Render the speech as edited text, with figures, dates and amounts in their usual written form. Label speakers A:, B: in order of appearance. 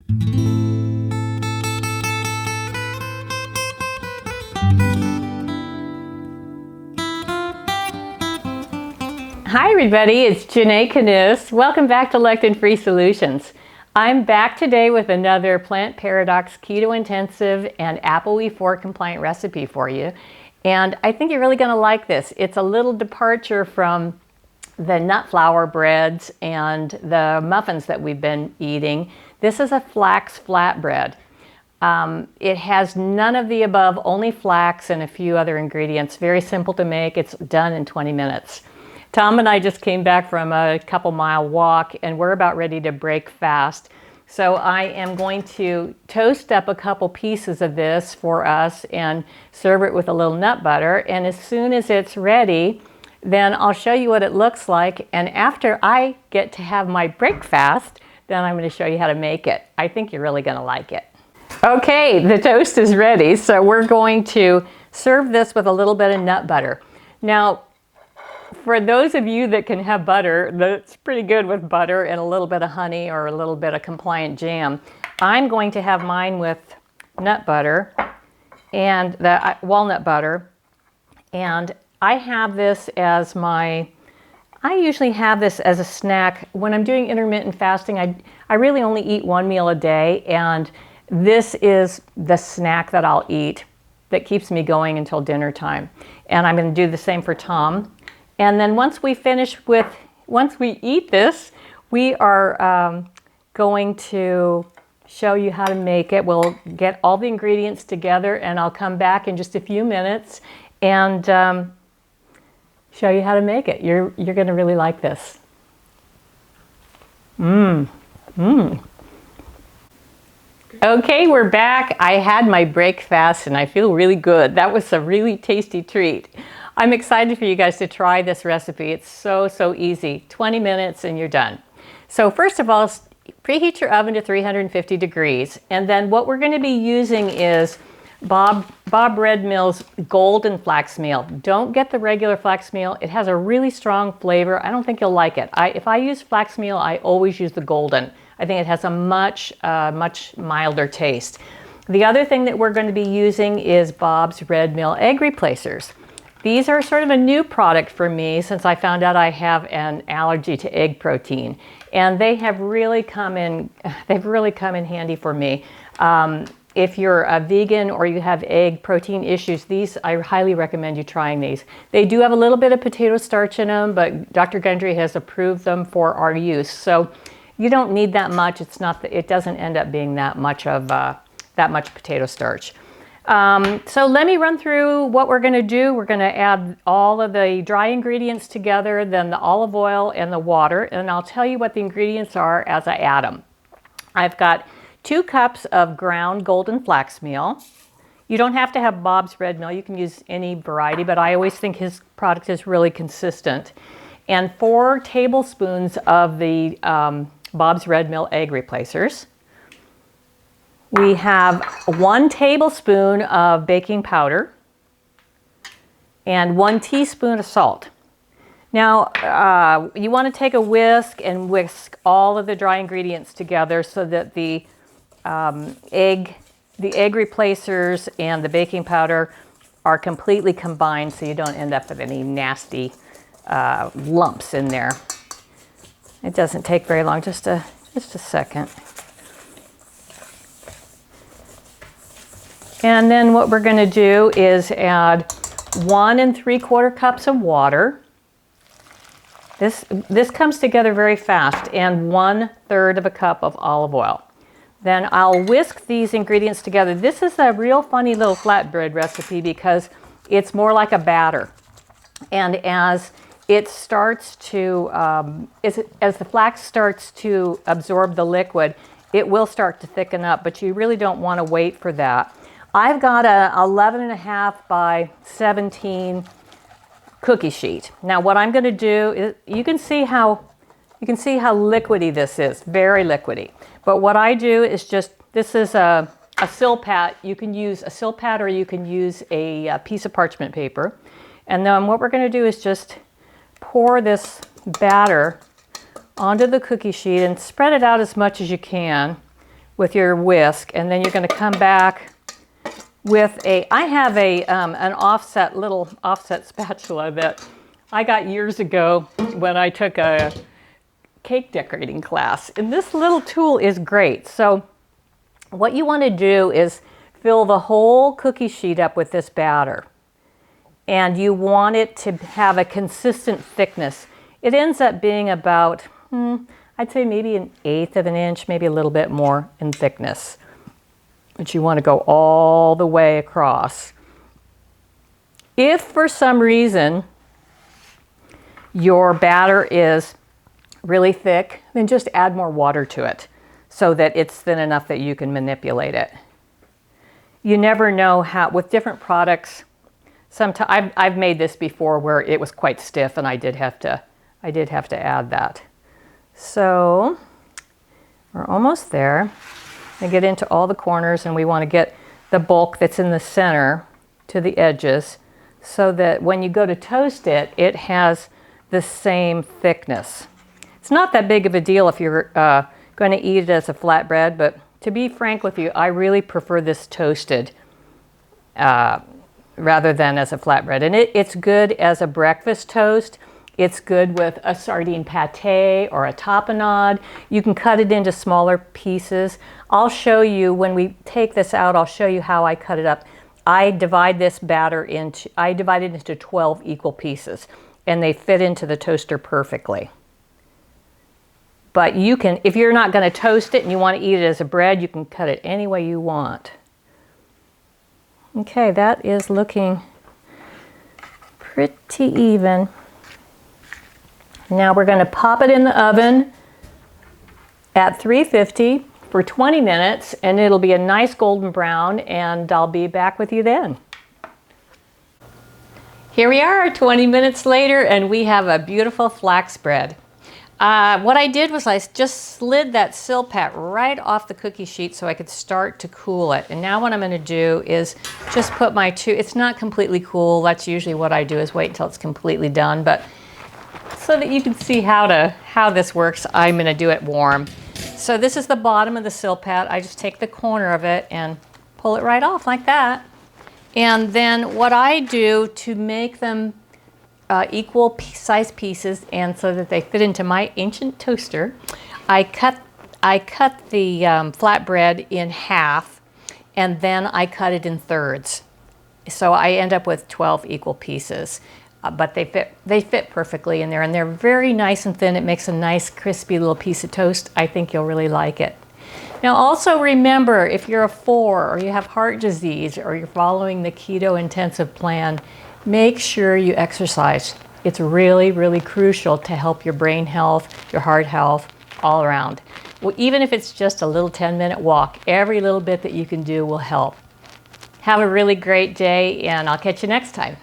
A: Hi everybody, it's Janae Canuce. Welcome back to Lectin-Free Solutions. I'm back today with another Plant Paradox Keto Intensive and ApoE4 compliant recipe for you. And I think you're really going to like this. It's a little departure from the nut flour breads and the muffins that we've been eating. This is a flax flatbread. It has none of the above, only flax and a few other ingredients. Very simple to make. It's done in 20 minutes. Tom and I just came back from a couple-mile walk and we're about ready to break fast. So I am going to toast up a couple pieces of this for us and serve it with a little nut butter. And as soon as it's ready, then I'll show you what it looks like. And after I get to have my breakfast, then I'm going to show you how to make it. I think you're really going to like it. Okay, the toast is ready. So we're going to serve this with a little bit of nut butter. Now, for those of you that can have butter, that's pretty good with butter and a little bit of honey or a little bit of compliant jam. I'm going to have mine with nut butter and the walnut butter. And I have this as I usually have this as a snack. When I'm doing intermittent fasting, I really only eat one meal a day. And this is the snack that I'll eat that keeps me going until dinner time. And I'm going to do the same for Tom. And then once we eat this, we are going to show you how to make it. We'll get all the ingredients together and I'll come back in just a few minutes and show you how to make it. You're going to really like this. Okay, we're back. I had my break fast and I feel really good. That was a really tasty treat. I'm excited for you guys to try this recipe. It's so easy. 20 minutes and you're done. So first of all, preheat your oven to 350 degrees. And then what we're going to be using is Bob Red Mill's golden flax meal. Don't get the regular flax meal. It has a really strong flavor. I don't think you'll like it. If I use flax meal, I always use the golden. I think it has a much milder taste. The other thing that we're going to be using is Bob's Red Mill egg replacers. These are sort of a new product for me since I found out I have an allergy to egg protein. And they have really come in handy for me. If you're a vegan or you have egg protein issues, I highly recommend you trying these. They do have a little bit of potato starch in them, but Dr. Gundry has approved them for our use. So you don't need that much. It doesn't end up being that much potato starch. So let me run through what we're going to do. We're going to add all of the dry ingredients together, then the olive oil and the water, and I'll tell you what the ingredients are as I add them. I've got 2 cups of ground golden flax meal. You don't have to have Bob's Red Mill. You can use any variety, but I always think his product is really consistent. And 4 tablespoons of the Bob's Red Mill egg replacers. We have 1 tablespoon of baking powder and 1 teaspoon of salt. Now, you want to take a whisk and whisk all of the dry ingredients together so that the egg replacers and the baking powder are completely combined so you don't end up with any nasty lumps in there. It doesn't take very long, just a second. And then what we're going to do is add 1 3/4 cups of water. This comes together very fast, and 1/3 of a cup of olive oil. Then I'll whisk these ingredients together. This is a real funny little flatbread recipe because it's more like a batter. And as it starts to, as the flax starts to absorb the liquid, it will start to thicken up, but you really don't want to wait for that. I've got a 11.5 by 17 cookie sheet. Now what I'm going to do is, you can see how liquidy this is, very liquidy. But what I do is this is a Silpat. You can use a Silpat or you can use a piece of parchment paper. And then what we're going to do is just pour this batter onto the cookie sheet and spread it out as much as you can. with your whisk, and then you're going to come back with I have an little offset spatula that I got years ago when I took a cake decorating class. And this little tool is great. So what you want to do is fill the whole cookie sheet up with this batter. And you want it to have a consistent thickness. It ends up being about, I'd say maybe 1/8 of an inch, maybe a little bit more in thickness. But you want to go all the way across. If for some reason your batter is really thick, then just add more water to it so that it's thin enough that you can manipulate it. You never know how, with different products, sometimes I've made this before where it was quite stiff and I did have to add that. So we're almost there. I get into all the corners, and we want to get the bulk that's in the center to the edges so that when you go to toast it, it has the same thickness. It's not that big of a deal if you're going to eat it as a flatbread, but to be frank with you, I really prefer this toasted rather than as a flatbread. And it's good as a breakfast toast. It's good with a sardine pate or a tapenade. You can cut it into smaller pieces. I'll show you when we take this out, I'll show you how I cut it up. I divide it into 12 equal pieces, and they fit into the toaster perfectly. But you can, if you're not going to toast it and you want to eat it as a bread, you can cut it any way you want. Okay, that is looking pretty even. Now we're going to pop it in the oven at 350 for 20 minutes, and it'll be a nice golden brown, and I'll be back with you then. Here we are 20 minutes later, and we have a beautiful flax bread. What I did was I just slid that silpat right off the cookie sheet so I could start to cool it. And now what I'm going to do is just put my it's not completely cool. That's usually what I do, is wait until it's completely done. But so that you can see how this works, I'm going to do it warm. So this is the bottom of the silpat. I just take the corner of it and pull it right off like that. And then what I do to make them equal size pieces, and so that they fit into my ancient toaster, I cut the flatbread in half, and then I cut it in thirds. So I end up with 12 equal pieces, but they fit perfectly in there, and they're very nice and thin. It makes a nice crispy little piece of toast. I think you'll really like it. Now also remember, if you're a 4 or you have heart disease or you're following the Keto Intensive plan, make sure you exercise. It's really, really crucial to help your brain health, your heart health, all around. Well, even if it's just a little 10-minute walk, every little bit that you can do will help. Have a really great day, and I'll catch you next time.